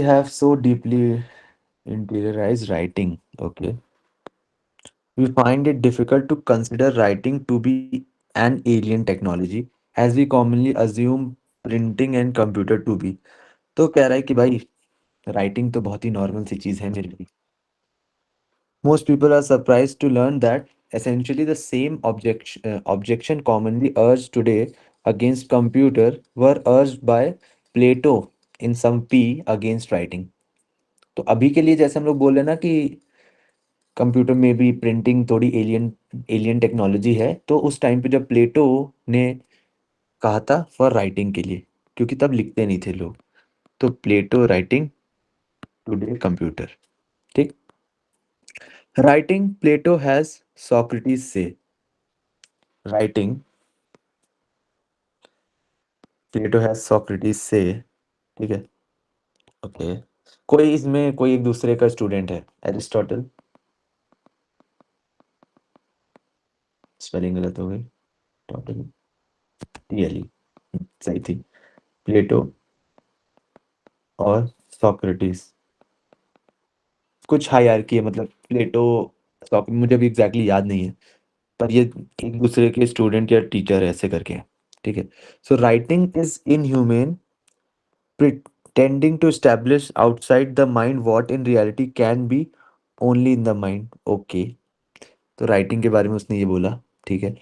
have so deeply interiorized writing, okay, we find it difficult to consider writing to be an alien technology as we commonly assume printing and computer to be. तो कह रहा है कि भाई writing तो बहुत ही normal सी चीज़ है मेरे लिए। Most people are surprise to learn that essentially the same objection commonly urged today against computer were urged by Plato in some P against writing। तो अभी के लिए जैसे हम लोग बोल रहे हैं ना कि कंप्यूटर में भी प्रिंटिंग थोड़ी एलियन एलियन टेक्नोलॉजी है, तो उस टाइम पे जब प्लेटो ने कहा था फॉर राइटिंग के लिए, क्योंकि तब लिखते नहीं थे लोग। तो प्लेटो राइटिंग, टुडे कंप्यूटर। ठीक। राइटिंग प्लेटो हैज सॉक्रेटिस से। राइटिंग प्लेटो हैज सॉक्रेटिस से। ठीक है। ओके। कोई इसमें कोई एक दूसरे का स्टूडेंट है? एरिस्टोटल। स्पेलिंग गलत हो गई। टोटल। टीएलई सही थी। प्लेटो और सॉक्रेटिस कुछ हायरार्की है, मतलब प्लेटो मुझे भी एग्जैक्टली exactly याद नहीं है, पर ये एक दूसरे के स्टूडेंट या टीचर ऐसे करके हैं। ठीक है। So writing is inhuman, pretending to establish outside the mind what in reality can be only in the mind। Okay. तो राइटिंग के बारे में उसने ये बोला। ठीक है।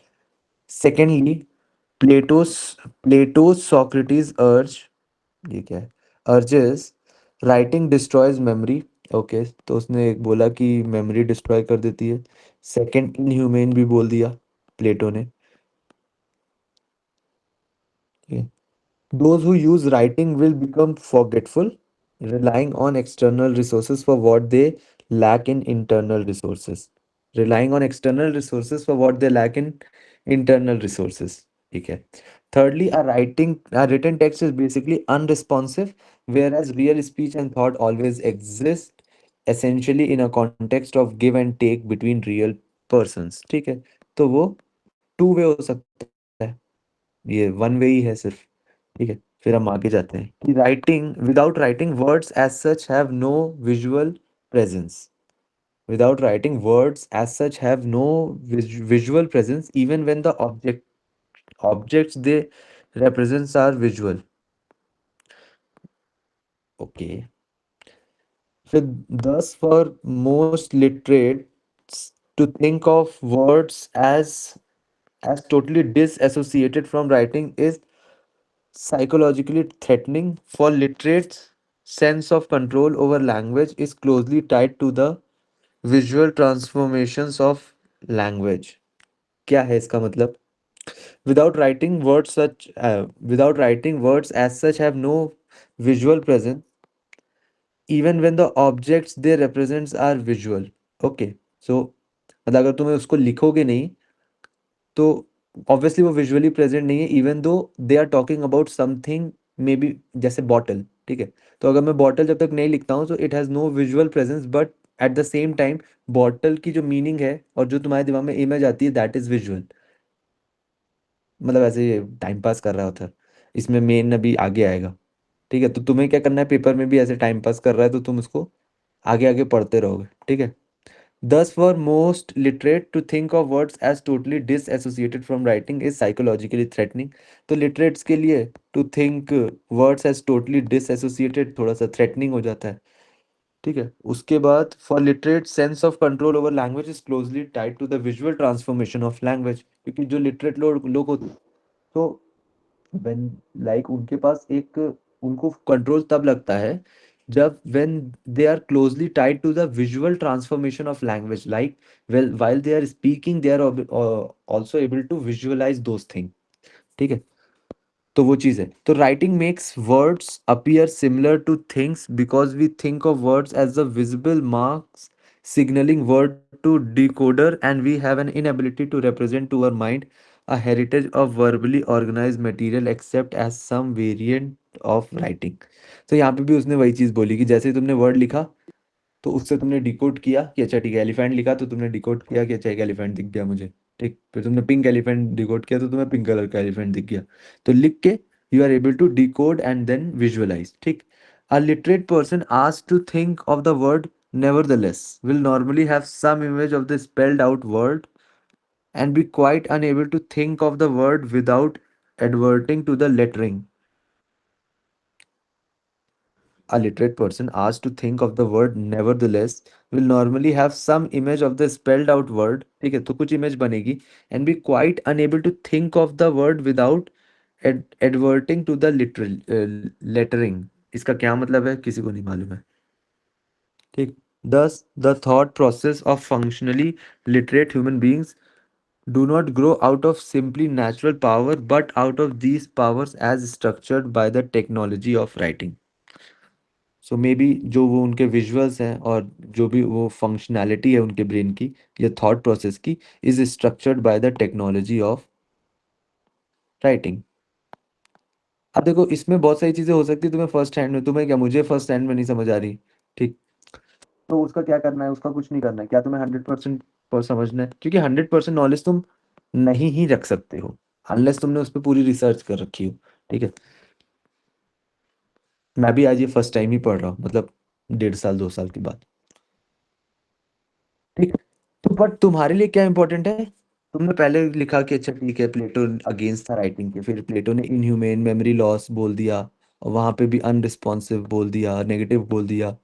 सेकेंडली, प्लेटोस प्लेटोस सॉक्रेटिस अर्ज, ये क्या है, urges writing destroys memory. Okay, तो उसने एक बोला कि मेमोरी डिस्ट्रॉय कर देती है। सेकंड, इनह्यूमेन भी बोल दिया प्लेटो ने। ठीक है। Those who use writing will become forgetful, relying on external resources for what they lack in internal resources। Relying on external resources for what they lack in internal resources। ठीक है। Thirdly, a written text is basically unresponsive, whereas real speech and thought always exist essentially in a context of give and take between real persons। ठीक है। तो वो two way हो सकता है, ये वन वे ही है सिर्फ। ठीक है। फिर हम आगे जाते हैं कि writing without writing words as such have no visual presence. Without writing words as such have no visual presence even when the objects they represents are visual। Okay. So thus for most literates to think of words as totally disassociated from writing is psychologically threatening. For literates, sense of control over language is closely tied to the visual transformations of language। क्या है इसका मतलब? Without writing words as such have no visual presence even when the objects they represents are visual। Okay. So मतलब अगर तुम्हें उसको लिखोगे नहीं तो ऑब्वियसली वो विजुअली प्रेजेंट नहीं है, even though they are talking about something, maybe जैसे बॉटल। ठीक है। तो अगर मैं बॉटल जब तक नहीं लिखता हूँ तो it has no visual presence, but at the same time bottle की जो मीनिंग है और जो तुम्हारे दिमाग में इमेज आती है दैट इज विजुअल। मतलब ऐसे टाइम पास कर रहा होता है, इसमें मेन अभी आगे आएगा। ठीक है। तो तुम्हें क्या करना है, पेपर में भी ऐसे टाइम पास कर रहा है तो तुम उसको आगे आगे पढ़ते रहोगे। ठीक है। Thus, for most literate, to think of words as totally disassociated from writing is psychologically threatening। तो literates के लिए to think words as totally disassociated थोड़ा सा threatening हो जाता है। ठीक है। उसके बाद for literate, sense of control over language is closely tied to the visual transformation of language। क्योंकि जो literate लोग होते हैं, तो when like उनके पास एक, उनको कंट्रोल तब लगता है जब when they are closely tied to the visual transformation of language, like well while they are speaking they are also able to visualize those things। ठीक है। तो वो चीज़ है। तो writing makes words appear similar to things because we think of words as the visible marks signaling word to decoder, and we have an inability to represent to our mind a heritage of verbally organized material except as some variant of writing। तो यहाँ पे भी उसने वही चीज़ बोली कि जैसे ही तुमने वर्ड लिखा तो उससे तुमने डिकोड किया कि अच्छा ठीक है, एलिफेंट लिखा तो तुमने डिकोड किया कि अच्छा एक एलिफेंट दिख गया मुझे। ठीक। फिर तुमने पिंक एलिफेंट डिकोड किया तो तुम्हें पिंक कलर का एलिफेंट दिख गया। तो लिख के you are able to decode and then visualise. ठीक। A literate person asked to think of the word nevertheless will normally have some image of the spelled out word and be quite unable to think of the word without adverting to the lettering. A literate person asked to think of the word nevertheless will normally have some image of the spelled out word, ठीक है, तो कुछ image बनेगी, and be quite unable to think of the word without adverting to the literal lettering. इसका क्या मतलब है किसी को नहीं मालूम है, ठीक. Thus the thought process of functionally literate human beings do not grow out of simply natural power but out of these powers as structured by the technology of writing. So may be जो वो उनके visuals हैं और जो भी वो functionality है उनके ब्रेन की या थॉट प्रोसेस की is structured by the technology of writing. अब देखो इसमें बहुत सारी चीज़ें हो सकती है, तुम्हें फर्स्ट हैंड में, तुम्हें क्या, मुझे फर्स्ट हैंड में नहीं समझ आ रही, ठीक. तो उसका क्या करना है, उसका कुछ नहीं करना है, क्या तुम्हें 100% पर समझना है, क्योंकि 100% नॉलेज तुम नहीं ही रख सकते हो अनलेस तुमने उस पर पूरी रिसर्च कर रखी हो, ठीक है. मैं भी आज ये फर्स्ट टाइम ही पढ़ रहा हूँ, मतलब 1.5 साल 2 साल के बाद, ठीक. तो बट तुम्हारे लिए क्या इंपॉर्टेंट है, तुमने पहले लिखा कि अच्छा ठीक है प्लेटो अगेंस्ट था राइटिंग के, फिर प्लेटो ने इनह्यूमेन मेमोरी लॉस बोल दिया और वहां पे भी अनरिस्पॉन्सिव बोल दिया, नेगेटिव बोल दिया.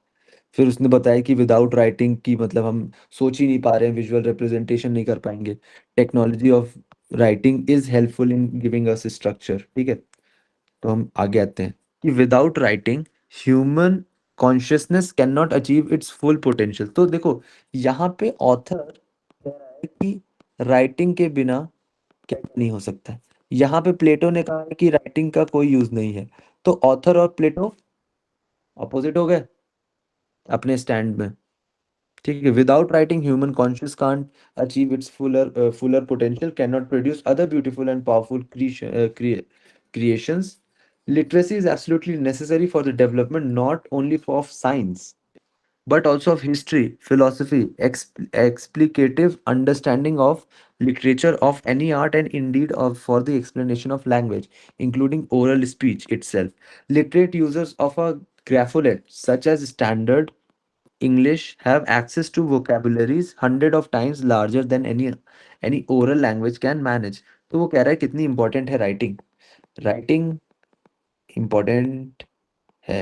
फिर उसने बताया कि विदाउट राइटिंग की मतलब हम सोच ही नहीं पा रहे हैं, विजुअल रिप्रेजेंटेशन नहीं कर पाएंगे. Technology of writing is helpful in giving us structure, ठीक है. तो हम आगे आते हैं कि without writing human consciousness can not achieve it's full potential. तो देखो यहाँ पे ऑथर कह रहा है कि राइटिंग के बिना क्या नहीं हो सकता है. यहाँ पे प्लेटो ने कहा है कि राइटिंग का कोई यूज नहीं है. तो ऑथर और प्लेटो अपोजिट हो गए अपने स्टैंड में, ठीक है. Without writing human conscious can't achieve it's Fuller potential, can not produce other beautiful and powerful creations. Literacy is absolutely necessary for the development not only of science but also of history, philosophy, explicative understanding of literature, of any art, and indeed of for the explanation of language, including oral speech itself. Literate users of a grapholet, such as standard English, have access to vocabularies hundred of times larger than any oral language can manage. तो वो कह रहा है कितनी important है writing. Writing important है.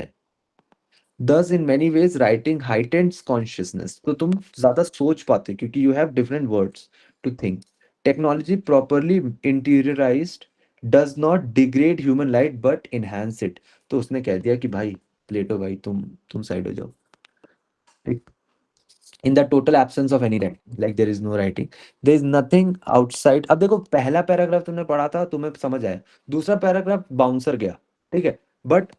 Thus, in many ways, writing heightens consciousness. तो तुम ज़्यादा सोच पाते हो क्योंकि you have different words to think. Technology properly interiorized does not degrade human life but enhance it. तो उसने कह दिया कि भाई प्लेटो भाई तुम साइड हो जाओ, ठीक. In the total absence of any writing, like there is no writing, there is nothing outside. अब देखो पहला पैराग्राफ तुमने पढ़ा था तुम्हें समझ आया, दूसरा पैराग्राफ बाउंसर गया, ठीक है. बट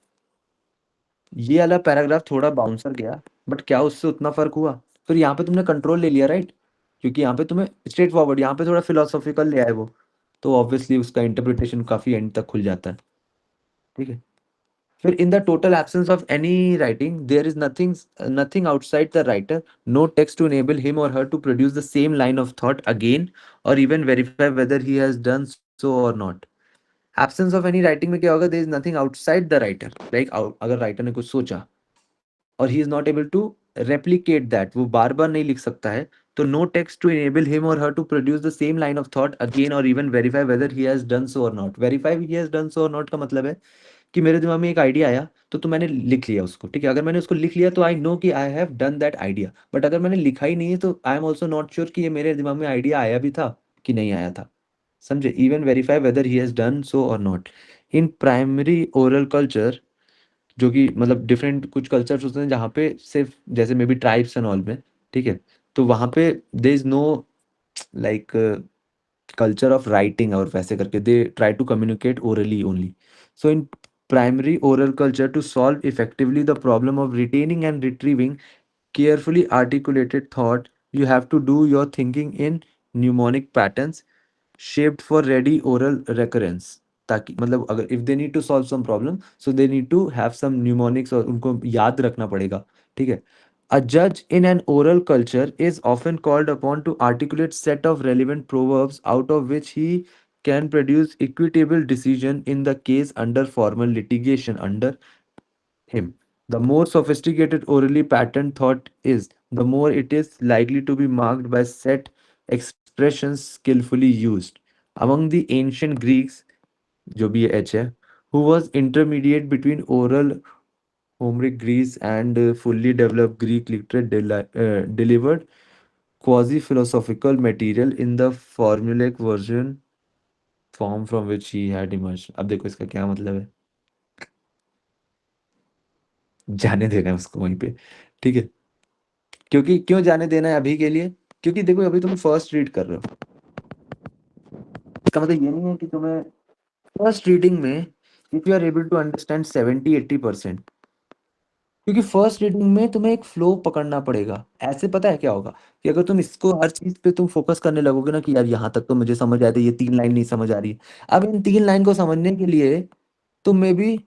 ये वाला पैराग्राफ थोड़ा बाउंसर गया, बट क्या उससे उतना फर्क हुआ, फिर यहाँ पे तुमने कंट्रोल ले लिया, राइट. क्योंकि यहाँ पे तुम्हें स्ट्रेट फॉरवर्ड, यहाँ पे थोड़ा फिलोसॉफिकल ले आए वो, तो ऑब्वियसली उसका इंटरप्रिटेशन काफी एंड तक खुल जाता है, ठीक है. फिर in the total absence of any writing, there is nothing outside the writer, no text to enable him or her to produce the same line of thought again or even verify whether he has done so or not. Absence of any writing में क्या होगा, there is nothing outside the writer, like अगर writer ने कुछ सोचा और he is not able to replicate that, वो बार बार नहीं लिख सकता है, तो no text to enable him or her to produce the same line of thought again or even verify whether he has done so or not. Verify he has done so or not का मतलब है कि मेरे दिमाग में एक idea आया तो मैंने लिख लिया उसको, ठीक है. अगर मैंने उसको लिख लिया तो आई नो कि I have done that idea, but अगर मैंने लिखा ही नहीं है तो I am also not sure कि ये मेरे दिमाग में आइडिया आया भी था कि नहीं आया था, समझे. Even verify whether he has done so और not. In primary oral culture, जो कि मतलब डिफरेंट कुछ कल्चर्स होते हैं जहाँ पे सिर्फ जैसे maybe tribes and all में, ठीक है, तो वहाँ पे there is no like culture of writing और वैसे करके they try to communicate orally only. So in primary oral culture, to solve effectively the problem of retaining and retrieving carefully articulated thought, you have to do your thinking in mnemonic patterns shaped for ready oral recurrence. ताकि मतलब अगर if they need to solve some problem, so they need to have some mnemonics और उनको याद रखना पड़ेगा, ठीक है. A judge in an oral culture is often called upon to articulate set of relevant proverbs out of which he can produce equitable decision in the case under formal litigation under him. The more sophisticated orally patterned thought is, the more it is likely to be marked by set expressions skillfully used. Among the ancient Greeks, जो भी ये H है, who was intermediate between oral Homeric Greece and fully developed Greek literature, delivered quasi-philosophical material in the formulaic version form from which he had emerged. अब देखो इसका क्या मतलब है, जाने देना है उसको वहीं पे, ठीक है। क्योंकि क्यों जाने देना है अभी के लिए, क्योंकि देखो अभी तुम फर्स्ट रीड कर रहे हो, इसका मतलब ये नहीं है कि तुम्हें फर्स्ट रीडिंग में if you are able to understand 70-80%, क्योंकि फर्स्ट रीडिंग में तुम्हें एक फ्लो पकड़ना पड़ेगा। ऐसे पता है क्या होगा कि अगर तुम इसको हर चीज पे तुम फोकस करने लगोगे ना कि यार यहाँ तक तो मुझे समझ आया था, ये 3 लाइन नहीं समझ आ रही है, अब इन 3 लाइन को समझने के लिए तुम में भी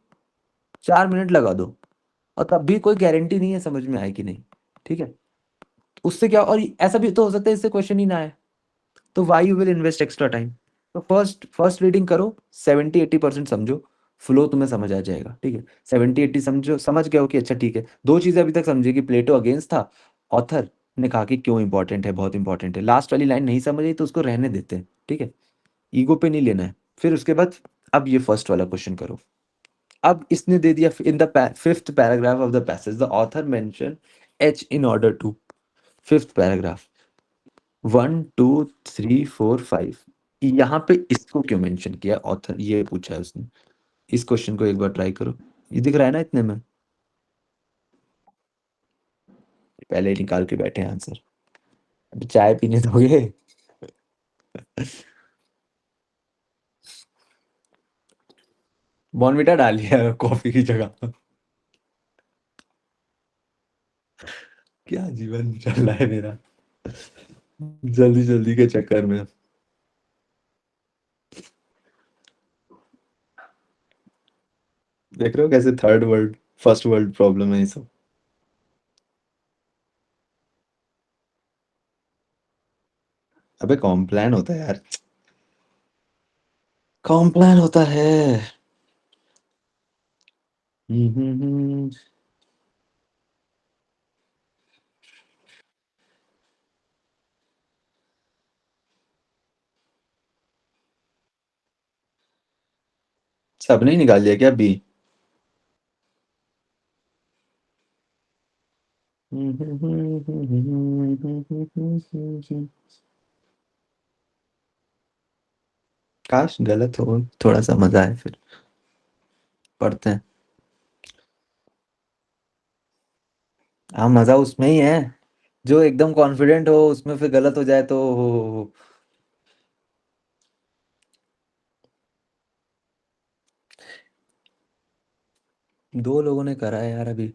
4 मिनट लगा दो, और तब भी कोई गारंटी नहीं है समझ में आए कि नहीं, ठीक है। उससे क्या, और ऐसा भी तो हो सकता है इससे क्वेश्चन ही ना आए, तो why you will invest extra time. तो फर्स्ट फर्स्ट रीडिंग करो, 70-80% समझो, फ्लो तुम्हें समझ आ जाएगा, ठीक है। 70-80 समझो, समझ गए हो कि अच्छा ठीक है, दो चीजें अभी तक समझे कि प्लेटो अगेंस्ट था, ऑथर ने कहा कि क्यों इंपॉर्टेंट है, बहुत इंपॉर्टेंट है। लास्ट वाली लाइन नहीं समझ आई तो उसको रहने देते हैं, ठीक है, ईगो पे नहीं लेना है। फिर उसके बाद अब ये फर्स्ट वाला क्वेश्चन करो। अब इसने दे दिया in the fifth paragraph of the passage the author mention H in order to, fifth paragraph 1 2 3 4 5, यहाँ पे इसको क्यों मेंशन किया ऑथर, ये पूछा है उसने। इस क्वेश्चन को एक बार ट्राई करो, ये दिख रहा है ना इतने में, पहले ही निकाल के बैठे हैं आंसर। अभी चाय पीने दोगे? बॉर्नविटा डाल लिया कॉफी की जगह। क्या जीवन चल रहा है मेरा, जल्दी जल्दी के चक्कर में। देख रहे हो कैसे third world first world problem है ये सब। अबे कॉम्प्लान होता है यार, कॉम्प्लान होता है। हम्म। सबने ही निकाल लिया क्या बी? काश गलत हो, थोड़ा सा मजा है फिर, पढ़ते हैं। हाँ मजा उसमें ही है, जो एकदम कॉन्फिडेंट हो उसमें फिर गलत हो जाए तो हो। दो लोगों ने करा है यार अभी।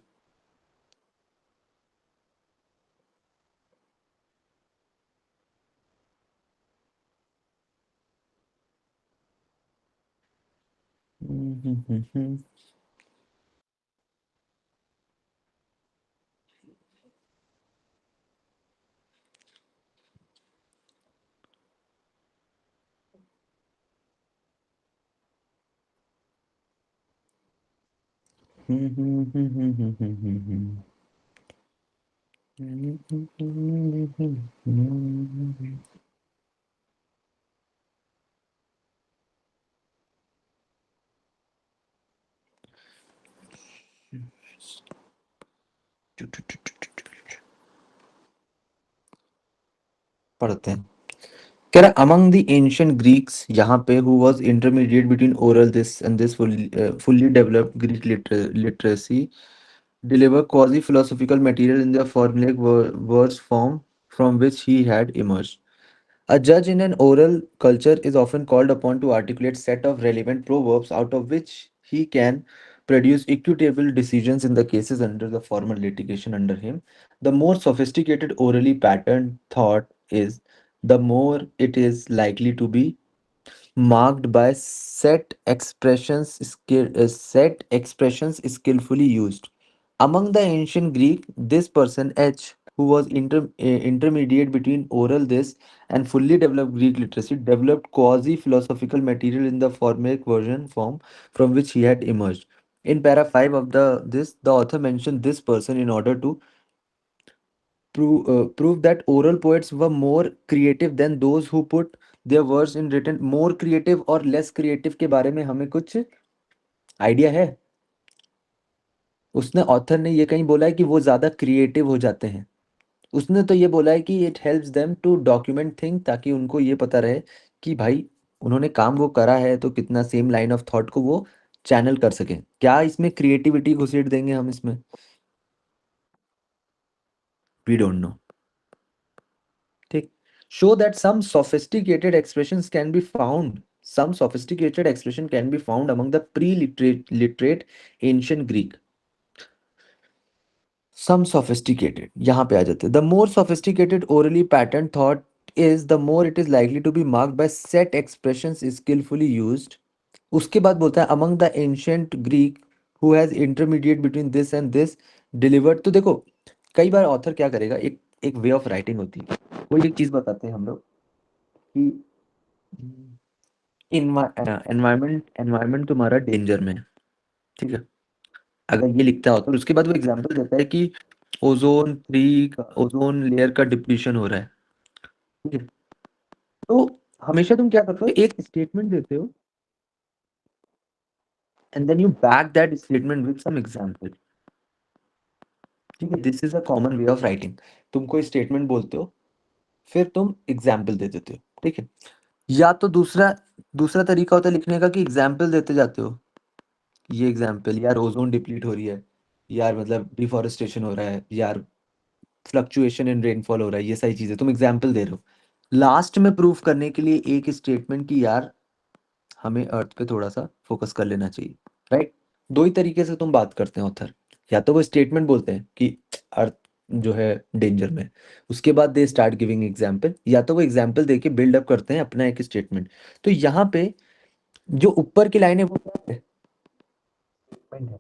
पढ़ते हैं। कह रहा अमंग द एंशियंट ग्रीक्स, यहाँ पे who was intermediate between oral this and this fully developed Greek literacy deliver quasi-philosophical material in the formulaic verse form from which he had emerged. A judge in an oral culture is often called upon to articulate set of relevant proverbs out of which he can produce equitable decisions in the cases under the formal litigation under him. The more sophisticated orally patterned thought is, the more it is likely to be marked by set expressions skillfully used. Among the ancient Greek, this person H, who was intermediate between oral this and fully developed Greek literacy, developed quasi-philosophical material in the Formaic version form from which he had emerged. In para 5 of the author mentioned this person in order to prove that oral poets were more creative than those who put their words in written. More creative और less creative के बारे में हमें कुछ idea है? उसने author ने ये कहीं बोला है कि वो ज़्यादा क्रिएटिव हो जाते हैं? उसने तो ये बोला है कि it helps them to document thing, ताकि उनको ये पता रहे कि भाई उन्होंने काम वो करा है तो कितना सेम लाइन ऑफ थॉट को वो चैनल कर सकें। क्या इसमें क्रिएटिविटी घुसेड़ देंगे हम इसमें? We don't know. ठीक। So that some sophisticated expressions can be found, some sophisticated expression can be found among the pre-literate ancient Greek. Some sophisticated, यहाँ पे आ जाते हैं। The more sophisticated orally patterned thought is, the more it is likely to be marked by set expressions skillfully used. उसके बाद बोलता है among the ancient Greek who has intermediate between this and this delivered। तो देखो, कई बार author क्या करेगा, एक एक वे ऑफ राइटिंग होती है। वो एक चीज बताते हैं हम लोग कि एनवायरमेंट एनवायरमेंट तुम्हारा डेंजर में है, ठीक है। अगर ये लिखता हो तो उसके बाद वो एग्जांपल देता है कि ओजोन लेयर का डिप्लीशन हो रहा है, ठीक है। तो हमेशा तुम क्या करते हो, एक स्टेटमेंट देते हो and then you back that statement with some example, ठीक है। This is a common way of writing. तुम कोई स्टेटमेंट बोलते हो, फिर तुम एग्जाम्पल दे देते हो, ठीक है। या तो दूसरा दूसरा तरीका होता है लिखने का कि एग्जाम्पल देते जाते हो। ये एग्जाम्पल, यार ओजोन डिप्लीट हो रही है, यार मतलब डिफॉरेस्टेशन हो रहा है, यार फ्लक्चुएशन इन रेनफॉल हो रहा है, ये सारी चीजें तुम एग्जाम्पल दे रहे हो। लास्ट में प्रूफ करने के लिए एक स्टेटमेंट की यार हमें अर्थ पे थोड़ा सा फोकस कर लेना चाहिए, राइट। दो ही तरीके से तुम बात करते हैं ऑथर। या तो वो स्टेटमेंट बोलते हैं कि अर्थ जो है डेंजर में, उसके बाद दे स्टार्ट गिविंग एग्जाम्पल, या तो वो एग्जाम्पल दे के बिल्ड अप करते हैं अपना एक स्टेटमेंट। तो यहाँ पे जो ऊपर की लाइन है वो क्या है? Statement है।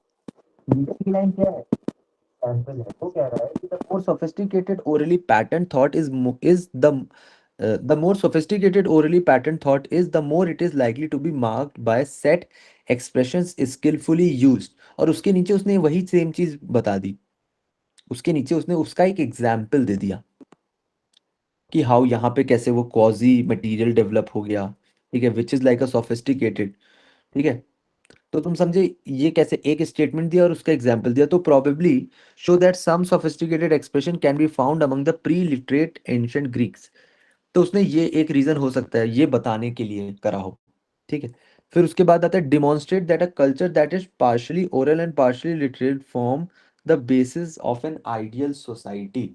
नीचे की लाइन क्या है? सैंपल है। वो कह रहा है कि the more sophisticated orally patterned thought is the more sophisticated orally patterned thought is, the more it is likely to be marked by set expressions skillfully used। और उसके नीचे उसने वही सेम चीज बता दी। उसके नीचे उसने उसका एक एग्जाम्पल दे दिया कि हाउ यहाँ पे कैसे वो कॉजी मटेरियल डेवलप हो गया, ठीक है, which is like a sophisticated, ठीक है। तो तुम समझे ये कैसे, एक स्टेटमेंट दिया और उसका एग्जाम्पल दिया। तो probably show that some sophisticated expression can be found among the pre literate ancient Greeks. तो उसने ये एक रीजन हो सकता है ये बताने के लिए करा हो, ठीक है। फिर उसके बाद आता है demonstrate that a culture that is partially oral and partially literate form the basis of an ideal society.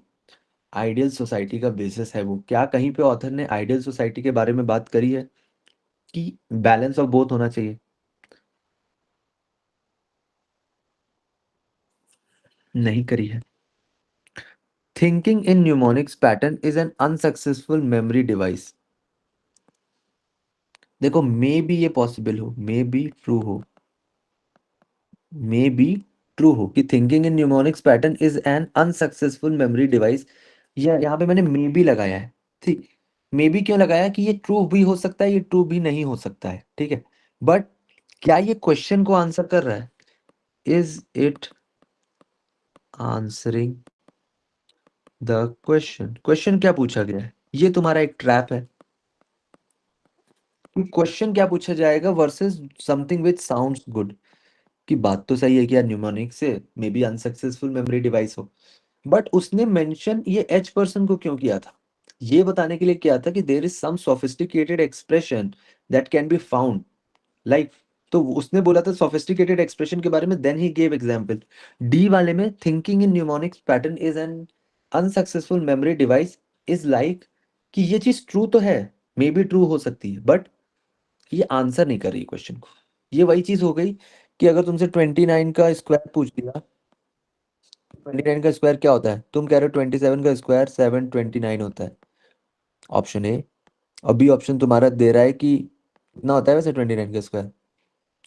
Ideal society का बेसिस है वो क्या? कहीं पे ऑथर ने आइडियल सोसाइटी के बारे में बात करी है कि बैलेंस ऑफ बोथ होना चाहिए? नहीं करी है। Thinking in mnemonics pattern is an unsuccessful memory device. देखो, मे बी ये पॉसिबल हो, मे बी ट्रू हो, मे बी ट्रू हो कि thinking in mnemonics pattern is an unsuccessful memory device. ये यहाँ पे मैंने मे बी लगाया है, ठीक। मे बी क्यों लगाया? कि ये ट्रू भी हो सकता है, ये ट्रू भी नहीं हो सकता है, ठीक है। बट क्या ये क्वेश्चन को आंसर कर रहा है? Is it answering the question? Question क्या पूछा गया है? ये तुम्हारा एक ट्रैप है। क्वेश्चन क्या पूछा जाएगा versus something which sounds good. की बात तो सही है कि यार न्यूमोनिक से may be unsuccessful memory device हो, बट उसने मेंशन ये एच पर्सन को क्यों किया था? ये बताने के लिए किया था कि there is some sophisticated expression that can be found, like. तो उसने बोला था सोफिस्टिकेटेड एक्सप्रेशन के बारे में, then he gave example. D वाले में thinking in mnemonics pattern is an unsuccessful memory device is like कि ये चीज ट्रू तो है, मे बी ट्रू हो सकती है, बट ये आंसर नहीं कर रही क्वेश्चन को। ये वही चीज हो गई कि अगर तुमसे 29 का स्क्वायर पूछ दिया, 29 का स्क्वायर क्या होता है, तुम कह रहे हो 27 का स्क्वायर 729 होता है, ऑप्शन ए। अभी ऑप्शन तुम्हारा दे रहा है कि कितना होता है वैसे 29 का स्क्वायर?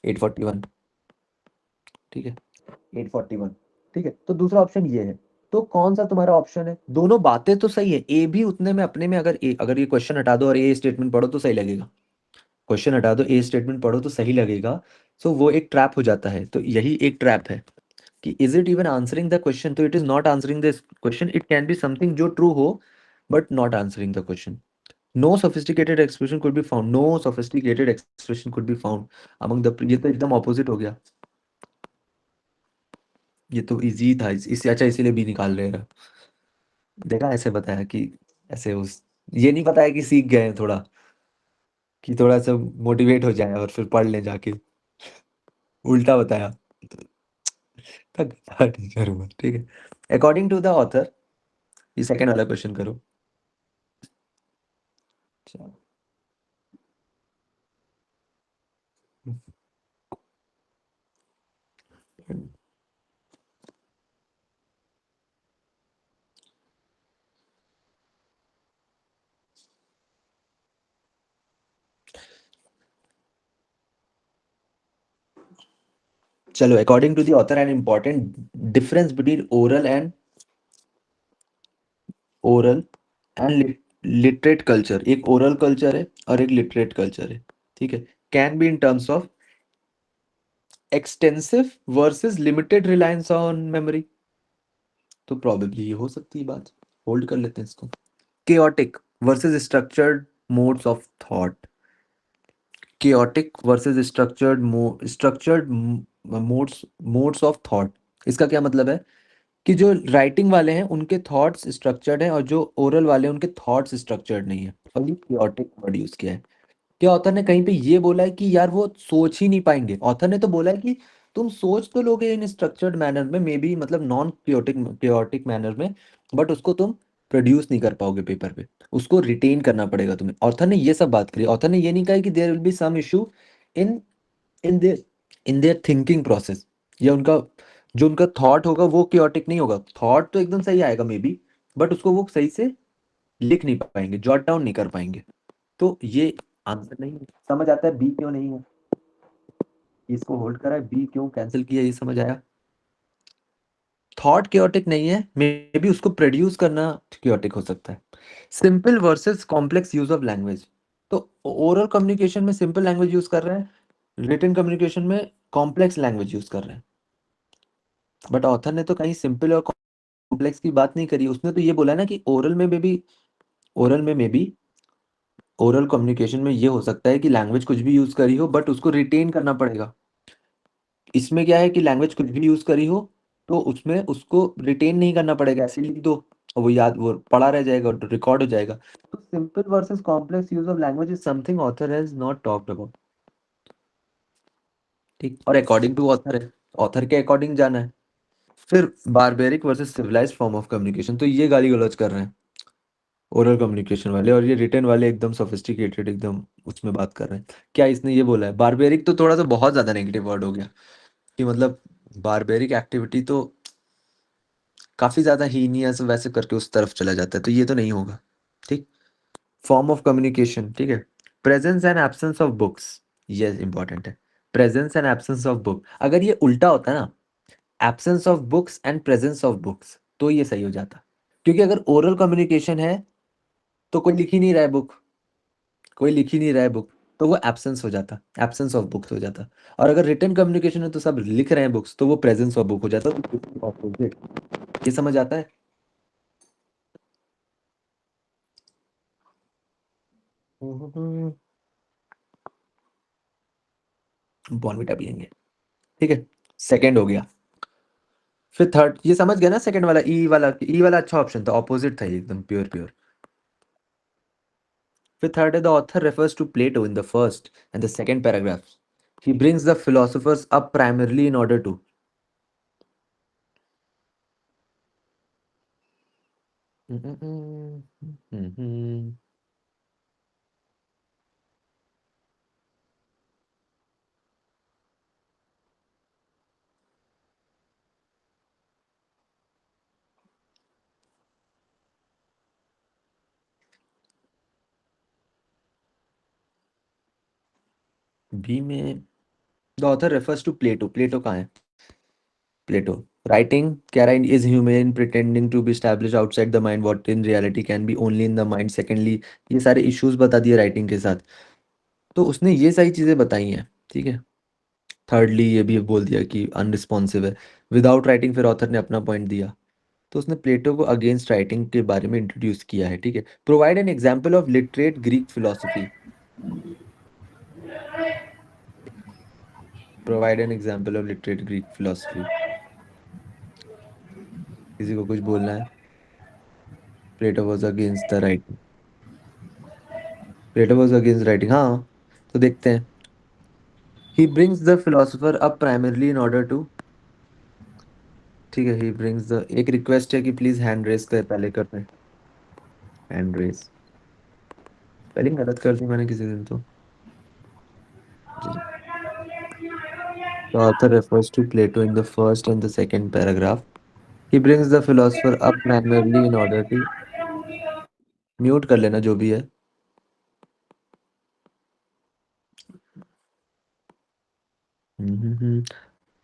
841, ठीक है, 841, ठीक है। तो दूसरा ऑप्शन ये है। तो कौन सा तुम्हारा ऑप्शन है? दोनों बातें तो सही है, ए भी उतने में अपने में, अगर ये क्वेश्चन हटा दो और ए स्टेटमेंट पढ़ो तो सही लगेगा। क्वेश्चन हटा दो, ए स्टेटमेंट पढ़ो तो सही लगेगा सो वो एक ट्रैप हो जाता है। तो यही एक ट्रैप है कि is it even answering the question. तो it is not answering this question, it can be something जो ट्रू हो but not answering the question. No sophisticated expression could be found, no sophisticated expression could be found among the, ये तो एकदम opposite हो गया। ये तो easy था, इस अच्छा इसीलिए भी निकाल रहे हैं। देखा, ऐसे बताया कि ऐसे उस, ये नहीं पता है कि सीख गए हैं थोड़ा, कि थोड़ा सा मोटिवेट हो जाए और फिर पढ़ लें जाके। उल्टा बताया। थक टीचर हुआ, ठीक है। अकॉर्डिंग टू द ऑथर, ये सेकंड वाला क्वेश्चन करो। चलो, according to the author an important difference between oral and literate culture, एक ओरल कल्चर है और एक लिटरेट कल्चर है, ठीक है। Can be in terms of extensive versus limited reliance on memory. तो प्रॉबेबली ये हो सकती है बात, होल्ड कर लेते हैं इसको। chaotic versus structured modes of thought, chaotic versus structured modes of thought। इसका क्या मतलब है कि जो राइटिंग वाले हैं उनके थॉट्स स्ट्रक्चर्ड हैं और जो ओरल वाले हैं उनके थॉट्स स्ट्रक्चर्ड नहीं है, और ये chaotic वर्ड यूज किया है। क्या ऑथर ने कहीं पे ये बोला है कि यार वो सोच ही नहीं पाएंगे? ऑथर ने तो बोला है कि तुम सोच तो लोगे इन स्ट्रक्चर्ड मैनर में, मे बी मतलब नॉन क्योटिक मैनर में, बट उसको तुम प्रोड्यूस नहीं कर पाओगे पेपर पे, उसको रिटेन करना पड़ेगा तुम्हें। ऑथर ने ये सब बात करी, ऑथर ने ये नहीं कहा कि there will be some issue in in their in their thinking process, या उनका जो उनका थॉट होगा वो क्योटिक नहीं होगा। थॉट तो एकदम सही आएगा मे बी, बट उसको वो सही से लिख नहीं पाएंगे, जॉट डाउन नहीं कर पाएंगे। तो ये आंसर नहीं है। समझ आता है बी क्यों नहीं है, इसको होल्ड करा है, बी क्यों कैंसिल किया, ये समझ आया। थॉट क्योटिक नहीं है, मे बी उसको प्रोड्यूस करना क्योटिक हो सकता है। Simple versus complex use of language. तो ओरल कम्युनिकेशन में सिंपल लैंग्वेज यूज कर रहे हैं, रिटन कम्युनिकेशन में कॉम्प्लेक्स लैंग्वेज यूज कर रहे हैं। बट ऑथर ने तो कहीं सिंपल और कॉम्प्लेक्स की बात नहीं करी, उसने तो ये बोला ना कि ओरल में मे बी ओरल कम्युनिकेशन में ये हो सकता है कि लैंग्वेज कुछ भी यूज करी हो बट उसको रिटेन करना पड़ेगा। इसमें क्या है कि लैंग्वेज कुछ भी यूज करी हो तो उसमें उसको रिटेन नहीं करना पड़ेगा, ऐसे लिख दो और वो याद, वो पढ़ा रह जाएगा, रिकॉर्ड हो जाएगा। तो simple versus complex use of language is something author has not talked about, ठीक। और अकॉर्डिंग टू ऑथर है, ऑथर के अकॉर्डिंग जाना है। फिर barbaric versus civilised form of communication, तो ये गाली गलौज कर रहे हैं ओरल कम्युनिकेशन वाले, और ये रिटन वाले एकदम सोफिस्टिकेटेड एकदम उसमें बात कर रहे हैं। क्या इसने ये बोला है? बारबेरिक तो थोड़ा सा बहुत ज्यादा नेगेटिव वर्ड हो गया, कि मतलब बारबेरिक एक्टिविटी तो काफी ज्यादा हीनियस वैसे करके उस तरफ चला जाता है, तो ये तो नहीं होगा, ठीक। फॉर्म ऑफ कम्युनिकेशन, ठीक है। Presence and absence of books, ये इंपॉर्टेंट है। Presence and absence of book, अगर ये उल्टा होता ना, absence of books and presence of books, तो ये सही हो जाता। क्योंकि अगर ओरल कम्युनिकेशन है तो कोई लिख ही नहीं रहा है बुक, कोई लिख ही नहीं रहा है बुक, तो वो एब्सेंस हो जाता, एब्सेंस ऑफ बुक्स हो जाता। और अगर रिटन कम्युनिकेशन है तो सब लिख रहे हैं बुक्स, तो वो प्रेजेंस ऑफ बुक हो जाता। तो ऑपोजिट, ये समझ आता है। बॉर्नविटा पियेंगे, ठीक है। सेकंड हो गया। फिर थर्ड, ये समझ गया ना, सेकंड वाला, ई वाला अच्छा ऑप्शन था, ऑपोजिट था ये एकदम प्योर प्योर। फिर थर्ड है, the author refers to Plato in the first and the second paragraph, he brings the philosophers up primarily in order to। B में the author refers to Plato, Plato कहाँ है? Plato writing, कैराइन is human pretending to be established outside the mind what in reality can be only in the mind, secondly, ये सारे issues बता दिए writing के साथ। तो उसने ये सारी चीजें बताई हैं, ठीक है। थर्डली ये भी बोल दिया कि अनरिस्पॉन्सिव है। विदाउट राइटिंग फिर ऑथर ने अपना पॉइंट दिया। तो उसने प्लेटो को अगेंस्ट राइटिंग के बारे में इंट्रोड्यूस किया है, ठीक है। Provide an example of literate Greek philosophy. Provide an example of literate Greek philosophy. किसी को कुछ बोलना है? Plato was against the writing. Plato was against writing, हाँ। तो देखते हैं। He brings the philosopher up primarily in order to, ठीक है। ही ब्रिंग्स द, एक रिक्वेस्ट है कि प्लीज हैंड रेस कर पहले करते हैं। हैंड रेस स्पेलिंग गलत कर दी मैंने किसी दिन तो। The author refers to Plato in the first and the second paragraph. He brings the philosopher up primarily in order to, mute कर लेना जो भी है।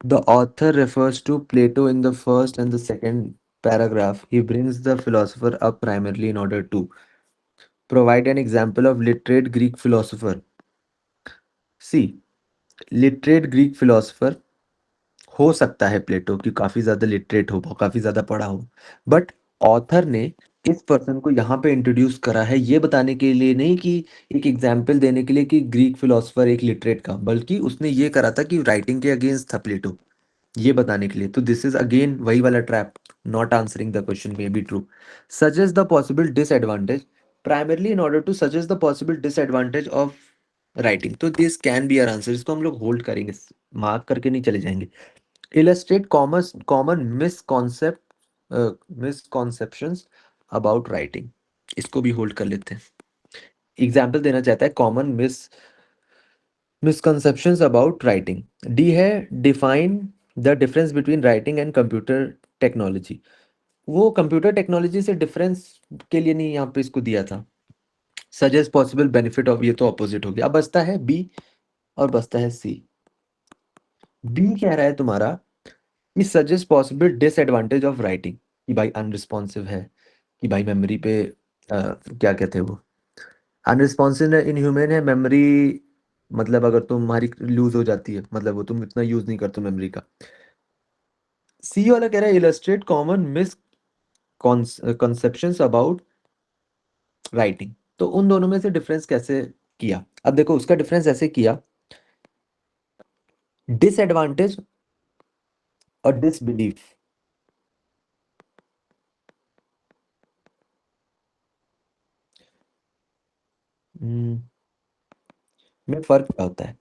The author refers to Plato in the first and the second paragraph. He brings the philosopher up primarily in order to provide an example of literate Greek philosopher. See, literate Greek philosopher हो सकता है प्लेटो कि काफी ज्यादा literate हो, काफी ज्यादा पढ़ा हो, बट ऑथर ने इस पर्सन को यहाँ पे इंट्रोड्यूस करा है ये बताने के लिए नहीं कि एक एग्जाम्पल देने के लिए कि ग्रीक फिलोसफर एक लिटरेट का, बल्कि उसने ये करा था कि राइटिंग के अगेंस्ट था प्लेटो, ये बताने के लिए। तो दिस इज अगेन वही वाला trap, not answering the question may be true. Suggest the possible disadvantage, primarily in order to suggest the possible disadvantage of writing. तो this can be our answer, इसको हम लोग होल्ड करेंगे, mark करके नहीं चले जाएंगे। Illustrate common misconceptions about writing, इसको भी होल्ड कर लेते हैं। एग्जाम्पल देना चाहता है common misconceptions about writing. D है define the difference between writing and computer technology. वो कंप्यूटर टेक्नोलॉजी से डिफरेंस के लिए नहीं यहाँ पे इसको दिया था। सजेस्ट पॉसिबल बेनिफिट ऑफ, ये तो ऑपोजिट हो गया। अब बचता है बी और बचता है सी। बी कह रहा है तुम्हारा कि suggest possible disadvantage of writing, कि भाई अनरिस्पॉन्सिव है, कि भाई मेमोरी पे क्या कहते हैं वो, अनरिस्पॉन्सिव इनह्यूमन है मेमोरी, मतलब अगर तुम्हारी लूज हो जाती है, मतलब वो तुम इतना यूज नहीं करते मेमोरी का। सी वाला कह रहा है illustrate common miss conceptions about writing. तो उन दोनों में से डिफरेंस कैसे किया? अब देखो उसका डिफरेंस ऐसे किया, डिसएडवांटेज और डिसबिलीफ में फर्क क्या होता है।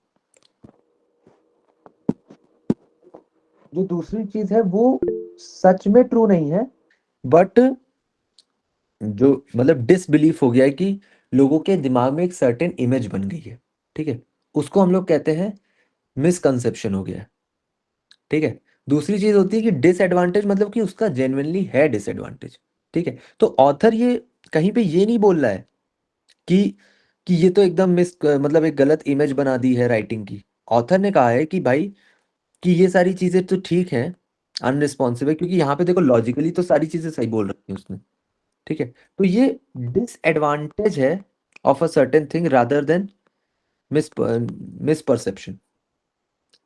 जो दूसरी चीज है वो सच में ट्रू नहीं है, बट जो मतलब डिसबिलीफ हो गया है कि लोगों के दिमाग में एक सर्टेन इमेज बन गई है, ठीक है, उसको हम लोग कहते हैं मिसकंसेप्शन हो गया है, ठीक है। दूसरी चीज होती है कि डिसएडवांटेज, मतलब कि उसका जेन्युइनली है डिसएडवांटेज, ठीक है। तो ऑथर ये कहीं पे ये नहीं बोल रहा है कि ये तो एकदम मतलब एक गलत इमेज बना दी है राइटिंग की। ऑथर ने कहा है कि भाई कि ये सारी चीजें तो ठीक है, अनरिस्पॉन्सिव है, क्योंकि यहाँ पे देखो लॉजिकली तो सारी चीजें सही बोल रखी है उसने, ठीक है। तो ये डिसएडवांटेज है of a certain thing rather than miss misperception,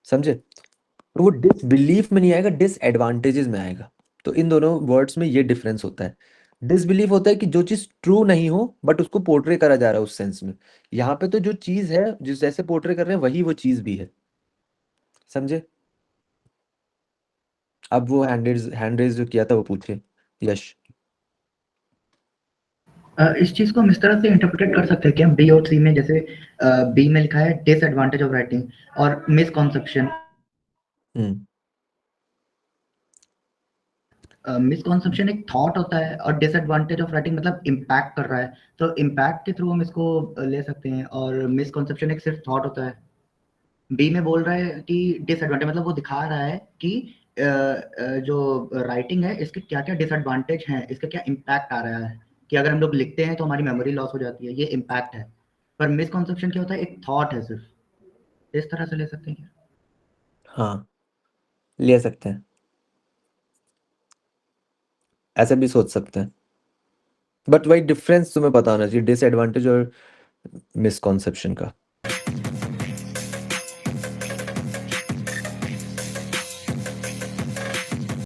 समझे। तो वो डिसबिलीफ में नहीं आएगा, डिसएडवांटेजेस में आएगा। तो इन दोनों वर्ड्स में ये डिफरेंस होता है। डिसबिलीफ होता है कि जो चीज ट्रू नहीं हो बट उसको पोर्ट्रे करा जा रहा है उस सेंस में। यहाँ पे तो जो चीज है जिस जैसे पोर्ट्रे कर रहे हैं वही वो चीज भी है, समझे। अब वो हैंड रेज जो किया था वो पूछे यश। इस चीज को हम इस तरह से इंटरप्रेट कर सकते हैं कि हम बी और सी में, जैसे बी में लिखा है डिसएडवांटेज ऑफ राइटिंग और मिसकॉन्सेप्शन। हम्म मिसकॉन्सेप्शन एक थॉट होता है और डिसएडवांटेज ऑफ राइटिंग मतलब इम्पैक्ट कर रहा है, तो इम्पैक्ट के थ्रू हम इसको ले सकते हैं, और मिसकॉन्सेप्शन एक सिर्फ थॉट होता है। बी में बोल रहा है कि डिसएडवांटेज मतलब वो दिखा रहा है कि जो राइटिंग है इसके क्या क्या डिसएडवांटेज हैं, इसका क्या इम्पैक्ट आ रहा है, कि अगर हम लोग लिखते हैं तो हमारी मेमोरी लॉस हो जाती है, ये इम्पैक्ट है। पर मिसकॉन्सेप्शन क्या होता है, एक थॉट है सिर्फ। इस तरह से ले सकते हैं क्या? हाँ, ले सकते हैं, ऐसे भी सोच सकते हैं, बट वही डिफरेंस तुम्हें पता होना चाहिए डिसएडवांटेज और मिसकॉन्सेप्शन का।